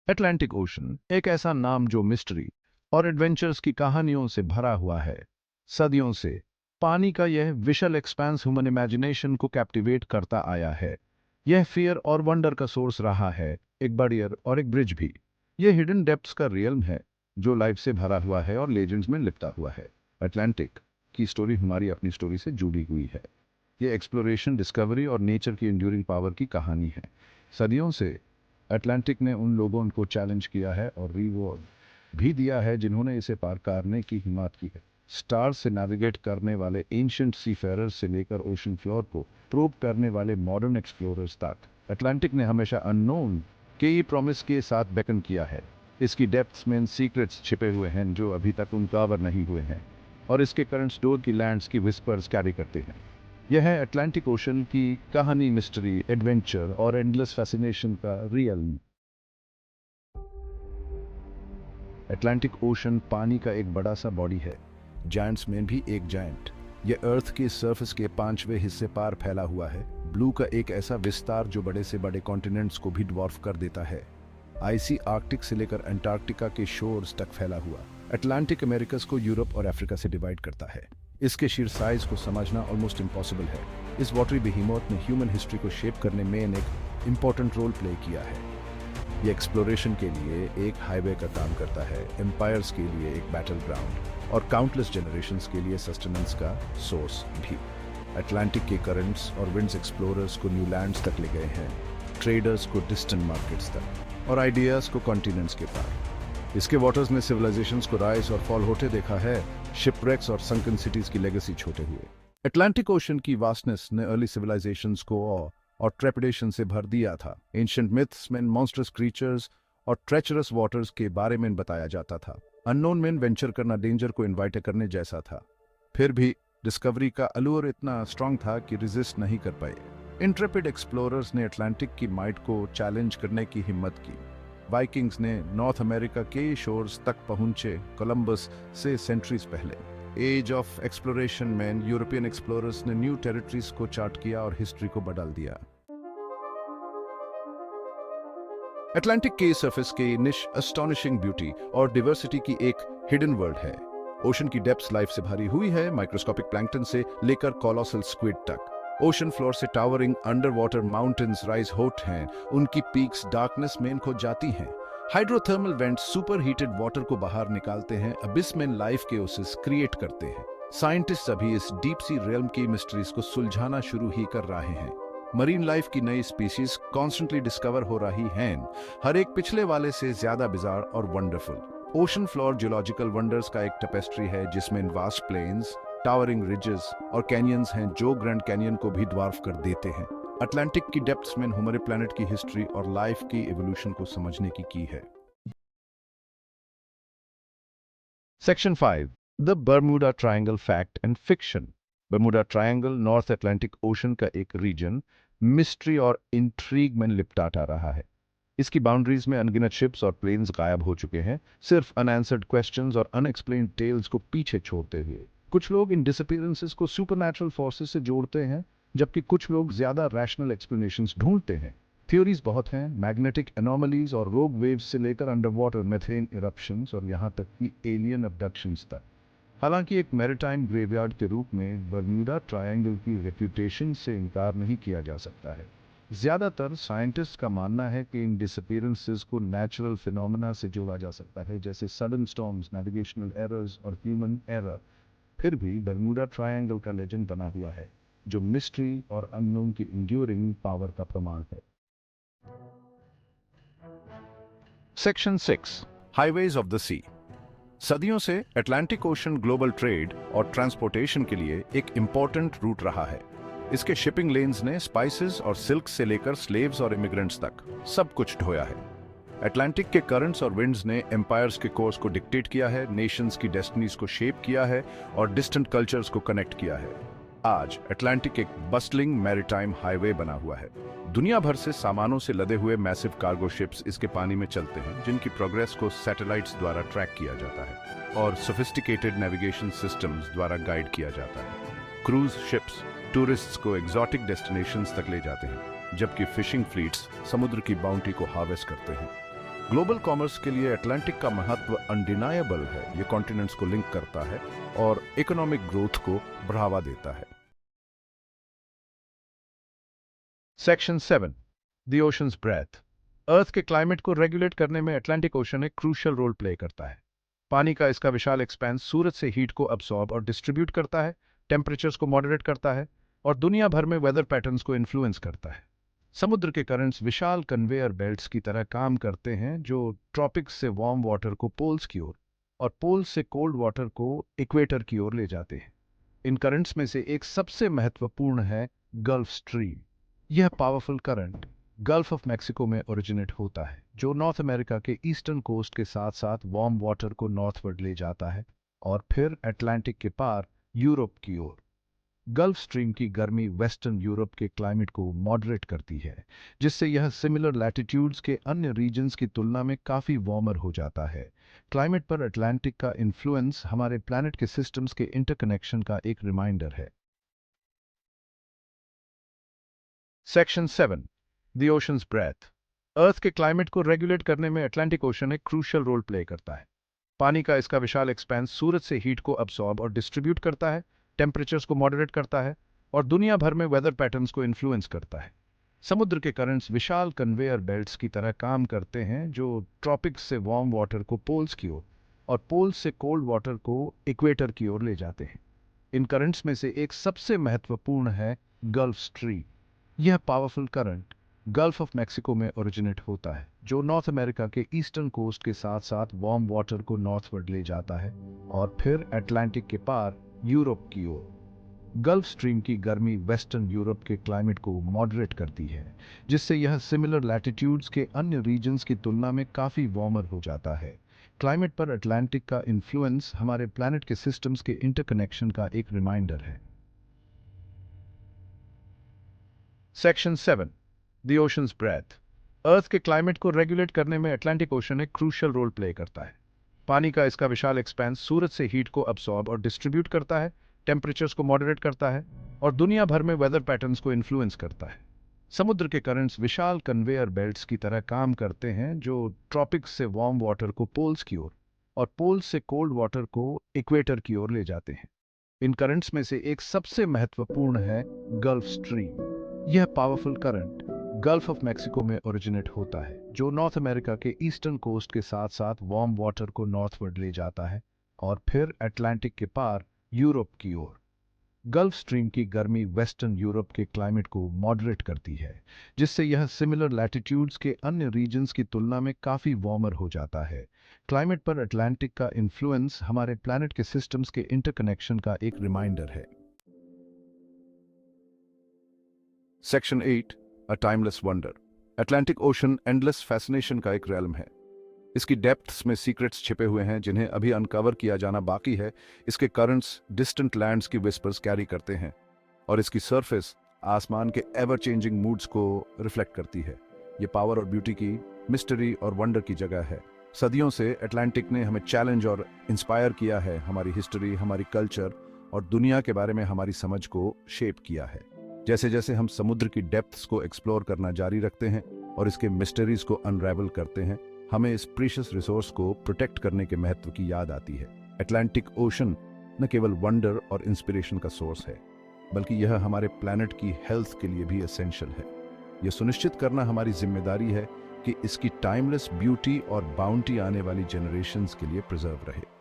Atlantic Ocean एक ऐसा नाम जो मिस्ट्री और एडवेंचर्स की कहानियों से भरा हुआ है। सदियों से पानी का यह विशाल एक्सपेंस ह्यूमन इमेजिनेशन को कैप्टिवेट करता आया है। यह फियर और वंडर का सोर्स रहा है, एक बैरियर और एक ब्रिज भी। यह हिडन डेप्थ्स का रियल्म है जो लाइफ से भरा हुआ है और लेजेंड्स में लिपटा हुआ है। अटलांटिक की स्टोरी हमारी अपनी स्टोरी से जुड़ी हुई है। ये एक्सप्लोरेशन, डिस्कवरी और नेचर की एंड्यूरिंग पावर की कहानी है। सदियों से अटलांटिक ने उन लोगों को चैलेंज किया है और रिवॉर्ड भी दिया है जिन्होंने इसे पार करने की हिम्मत की है। स्टार्स से नेविगेट करने वाले एंशिएंट सीफेरर्स से लेकर ओशन फ्लोर को प्रोब करने वाले मॉडर्न एक्सप्लोरर्स तक, अटलांटिक ने हमेशा अननोन के प्रॉमिस के साथ बेकन किया है। इसकी डेप्थ्स में सीक्रेट्स छिपे हुए हैं जो अभी तक उनकवर नहीं हुए हैं, और इसके करंट्स डोर की लैंड्स की विस्पर्स कैरी करते हैं। यह है अटलांटिक ओशन की कहानी, मिस्ट्री, एडवेंचर और एंडलेस फैसिनेशन का रियल। अटलांटिक ओशन पानी का एक बड़ा सा बॉडी है, जायंट्स में भी एक जायंट। यह अर्थ के सरफेस के 5वें हिस्से पार फैला हुआ है। ब्लू का एक ऐसा विस्तार जो बड़े से बड़े कॉन्टिनेंट्स को भी ड्वार्फ कर देता है। आईसी आर्कटिक से लेकर अंटार्कटिका के शोर्स तक फैला हुआ अटलांटिक अमेरिकस को यूरोप और अफ्रीका से डिवाइड करता है। इसके शीर साइज को समझना ऑलमोस्ट इम्पॉसिबल है। इस वाटरी बेहीमोथ ने ह्यूमन हिस्ट्री को शेप करने में एक इम्पॉर्टेंट रोल प्ले किया है। ये एक्सप्लोरेशन के लिए एक हाईवे का काम करता है, एम्पायर्स के लिए एक बैटल ग्राउंड और काउंटलेस जनरेशंस के लिए सस्टेनेंस का सोर्स भी। अटलांटिक के करंट्स और विंड्स एक्सप्लोरर्स को न्यू लैंड्स तक ले गए हैं, ट्रेडर्स को डिस्टेंट मार्केट्स तक और आइडियाज को कॉन्टिनेंट्स के पार। इसके वाटर्स ने सिविलाइजेशंस को राइज और फॉल होते देखा है, शिपरेक्स और संकन सिटीज की लेगेसी छोटे हुए। अटलांटिक ओशन की वास्टनेस ने अर्ली सिविलाइजेशंस को और ट्रेपिडेशन से भर दिया था। एंशिएंट मिथ्स में मॉन्स्टरस क्रीचर्स और ट्रेचरस वाटर्स के बारे में बताया जाता था। अननोन में वेंचर करना डेंजर को इनवाइट करने जैसा था। फिर भी डिस्कवरी का अलूर इतना स्ट्रांग था कि रेजिस्ट नहीं कर पाए। इंट्रेपिड एक्सप्लोरर्स ने अटलांटिक की माइट को चैलेंज करने की हिम्मत की। वाइकिंग्स ने नॉर्थ अमेरिका के शोर्स तक पहुंचे कोलंबस से सेंचुरीज पहले। एज ऑफ एक्सप्लोरेशन में यूरोपियन एक्सप्लोरर्स ने न्यू टेरिटरीज को चार्ट किया और हिस्ट्री को बदल दिया। अटलांटिक के सरफेस के निश अस्टॉनिशिंग ब्यूटी और डिवर्सिटी की एक हिडन वर्ल्ड है। ओशन की डेप्थ्स लाइफ से भरी हुई है, माइक्रोस्कोपिक प्लैंक्टन से लेकर कोलोसल स्क्विड तक। ओशन फ्लोर से towering under water mountains rise होट हैं, उनकी पीक्स डार्कनेस में खो जाती हैं। Hydrothermal vents super heated water को बाहर निकालते हैं, अबिस में लाइफ के ओसिस क्रिएट करते हैं। साइंटिस्ट अभी इस डीप सी रियल्म की मिस्ट्रीज को सुलझाना शुरू ही कर रहे हैं। मरीन लाइफ की नई स्पीशीज कॉन्स्टेंटली डिस्कवर हो रही हैं, हर एक पिछले वाले से ज्यादा बिजार और wonderful. Ocean floor geological wonders का एक टेपेस्ट्री है जिसमें वास्ट प्लेन्स, टावरिंग रिजेस और कैनियंस हैं जो ग्रैंड कैनियन को भी ड्वार्फ कर देते हैं। अटलांटिक की डेप्थ्स में हमारे प्लैनेट की हिस्ट्री और लाइफ की एवोल्यूशन को समझने की है। Section 5, the Bermuda triangle fact and fiction. Bermuda triangle north Atlantic ocean का एक रीजन मिस्ट्री और इंट्रीग में लिपटाता रहा है। इसकी बाउंड्रीज में अनगिनत शिप्स और प्लेन्स गायब हो चुके हैं, सिर्फ अनआंसर्ड क्वेश्चंस और अनएक्सप्लेन्ड टेल्स को पीछे छोड़ते हुए। कुछ लोग इन डिसअपीयरेंसेस को सुपरनैचुरल फोर्सेस से जोड़ते हैं, जबकि कुछ लोग ज्यादा रैशनल एक्सप्लेनेशंस ढूंढते हैं। थ्योरीज बहुत हैं, मैग्नेटिक एनोमलीज और रोग वेव्स से लेकर अंडर वाटर मेथेन इरप्शंस और यहाँ तक कि एलियन अबडक्शंस तक। हालांकि एक मैरीटाइम ग्रेवयार्ड के रूप में बर्म्यूडा ट्रायंगल की रेप्यूटेशन से इनकार नहीं किया जा सकता है। ज्यादातर साइंटिस्ट का मानना है कि इन डिसअपीयरेंसेस को नेचुरल फिनोमेना से जोड़ा जा सकता है, जैसे सडन स्टॉर्म्स, नेविगेशनल एरर्स और ह्यूमन एरर। फिर भी बर्म्यूडा ट्रायंगल का लेजेंड बना हुआ है, जो मिस्ट्री और अननोन की इंड्यूरिंग पावर का प्रमाण है। सेक्शन 6, हाईवेज ऑफ द सी। सदियों से अटलांटिक ओशन ग्लोबल ट्रेड और ट्रांसपोर्टेशन के लिए एक इंपॉर्टेंट रूट रहा है। इसके शिपिंग लेन्स ने स्पाइसेस और सिल्क से लेकर स्लेव्स और इमिग्रेंट्स तक सब कुछ ढोया है। अटलांटिक के करंट्स और विंड्स ने एम्पायर्स के कोर्स को डिक्टेट किया है, नेशंस की डेस्टिनीज को शेप किया है और डिस्टेंट कल्चर्स को कनेक्ट किया है। आज अटलांटिक एक बस्टलिंग मैरीटाइम हाईवे बना हुआ है। दुनिया भर से सामानों से लदे हुए मैसिव कार्गो शिप्स इसके पानी में चलते हैं, जिनकी प्रोग्रेस को सैटेलाइट्स द्वारा ट्रैक किया जाता है और सोफिस्टिकेटेड नेविगेशन सिस्टम्स द्वारा गाइड किया जाता है। क्रूज शिप्स टूरिस्ट्स को एग्जॉटिक डेस्टिनेशंस तक ले जाते हैं, जबकि फिशिंग फ्लीट्स समुद्र की बाउंटी को हार्वेस्ट करते हैं। ग्लोबल कॉमर्स के लिए अटलांटिक का महत्व अनडिनायबल है। ये कॉन्टिनेंट्स को लिंक करता है और इकोनॉमिक ग्रोथ को बढ़ावा देता है। Section 7, the ocean's breath. Earth के क्लाइमेट को रेगुलेट करने में अटलांटिक ओशन एक क्रूशियल रोल प्ले करता है। पानी का इसका विशाल एक्सपेंस सूरज से हीट को अब्सॉर्ब और डिस्ट्रीब्यूट करता है, टेम्परेचर्स को मॉडरेट करता है और दुनिया भर में वेदर पैटर्न्स को इन्फ्लुएंस करता है। समुद्र के करंट्स विशाल कन्वेयर बेल्ट्स की तरह काम करते हैं, जो ट्रॉपिक्स से वार्म वाटर को पोल्स की ओर और पोल्स से कोल्ड वाटर को इक्वेटर की ओर ले जाते हैं। इन करंट्स में से एक सबसे महत्वपूर्ण है गल्फ स्ट्रीम। यह powerful current gulf of Mexico में ओरिजिनेट होता है, जो नॉर्थ अमेरिका के ईस्टर्न कोस्ट के साथ साथ वार्म वाटर को नॉर्थवर्ड ले जाता है और फिर अटलांटिक के पार यूरोप की ओर। गल्फ स्ट्रीम की गर्मी वेस्टर्न यूरोप के क्लाइमेट को मॉडरेट करती है, जिससे यह सिमिलर लैटिट्यूड्स के अन्य रीजन्स की तुलना में काफी वार्मर हो जाता है। क्लाइमेट पर अटलांटिक का इन्फ्लुएंस हमारे प्लैनेट के सिस्टम्स के इंटरकनेक्शन का एक रिमाइंडर है। Section 7, the ocean's breath. Earth के क्लाइमेट को रेगुलेट करने में अटलांटिक ओशन एक क्रूशियल रोल प्ले करता है। पानी का इसका विशाल एक्सपेंस सूरज से हीट को अब्सॉर्ब और डिस्ट्रीब्यूट करता है, टेम्परेचर्स को मॉडरेट करता है और दुनिया भर में वेदर पैटर्न्स को इन्फ्लुएंस करता है। समुद्र के करंट्स विशाल कन्वेयर बेल्ट्स की तरह काम करते हैं, जो ट्रॉपिक्स से वार्म वाटर को पोल्स की ओर और पोल्स से कोल्ड वाटर को इक्वेटर की ओर ले जाते हैं। इन करंट्स में से एक सबसे महत्वपूर्ण है गल्फ स्ट्रीम। यह powerful current gulf of Mexico में ओरिजिनेट होता है, जो नॉर्थ अमेरिका के ईस्टर्न कोस्ट के साथ साथ वार्म वाटर को नॉर्थवर्ड ले जाता है और फिर अटलांटिक के पार यूरोप की ओर। गल्फ स्ट्रीम की गर्मी वेस्टर्न यूरोप के क्लाइमेट को मॉडरेट करती है, जिससे यह सिमिलर लैटिट्यूड्स के अन्य रीजन्स की तुलना में काफी वार्मर हो जाता है। क्लाइमेट पर अटलांटिक का इन्फ्लुएंस हमारे प्लैनेट के सिस्टम्स के इंटरकनेक्शन का एक रिमाइंडर है। Section 7, the ocean's breath. Earth के क्लाइमेट को रेगुलेट करने में अटलांटिक ओशन एक क्रूशियल रोल प्ले करता है। पानी का इसका विशाल एक्सपेंस सूरज से हीट को अब्सॉर्ब और डिस्ट्रीब्यूट करता है, टेम्परेचर्स को मॉडरेट करता है और दुनिया भर में वेदर पैटर्न्स को इन्फ्लुएंस करता है। समुद्र के करंट्स विशाल कन्वेयर बेल्ट्स की तरह काम करते हैं, जो ट्रॉपिक्स से वार्म वाटर को पोल्स की ओर और पोल्स से कोल्ड वाटर को इक्वेटर की ओर ले जाते हैं। इन करंट्स में से एक सबसे महत्वपूर्ण है गल्फ स्ट्रीम। यह powerful current gulf of Mexico में ओरिजिनेट होता है, जो नॉर्थ अमेरिका के ईस्टर्न कोस्ट के साथ साथ वार्म वाटर को नॉर्थवर्ड ले जाता है और फिर अटलांटिक के पार यूरोप की ओर। गल्फ स्ट्रीम की गर्मी वेस्टर्न यूरोप के क्लाइमेट को मॉडरेट करती है, जिससे यह सिमिलर लैटिट्यूड्स के अन्य रीजन्स की तुलना में काफी वार्मर हो जाता है। क्लाइमेट पर अटलांटिक का इन्फ्लुएंस हमारे प्लैनेट के सिस्टम्स के इंटरकनेक्शन का एक रिमाइंडर है। Section 8, a timeless wonder. Atlantic ocean endless fascination का एक रेलम है। इसकी डेप्थ्स में सीक्रेट्स छिपे हुए हैं, जिन्हें अभी अनकवर किया जाना बाकी है। इसके करंट्स डिस्टेंट लैंड्स की विस्पर्स कैरी करते हैं और इसकी सरफेस आसमान के एवर चेंजिंग मूड्स को रिफ्लेक्ट करती है। ये पावर और ब्यूटी की, मिस्ट्री और वंडर की जगह है। सदियों से अटलांटिक ने हमें चैलेंज और इंस्पायर किया है, हमारी हिस्ट्री, हमारी कल्चर और दुनिया के बारे में हमारी समझ को शेप किया है। जैसे जैसे हम समुद्र की डेप्थ्स को एक्सप्लोर करना जारी रखते हैं और इसके मिस्टरीज को अनरेवल करते हैं, हमें इस प्रीशियस रिसोर्स को प्रोटेक्ट करने के महत्व की याद आती है। अटलांटिक ओशन न केवल वंडर और इंस्पिरेशन का सोर्स है, बल्कि यह हमारे प्लैनेट की हेल्थ के लिए भी एसेंशियल है। यह सुनिश्चित करना हमारी जिम्मेदारी है कि इसकी टाइमलेस ब्यूटी और बाउंटी आने वाली जनरेशंस के लिए प्रिजर्व रहे।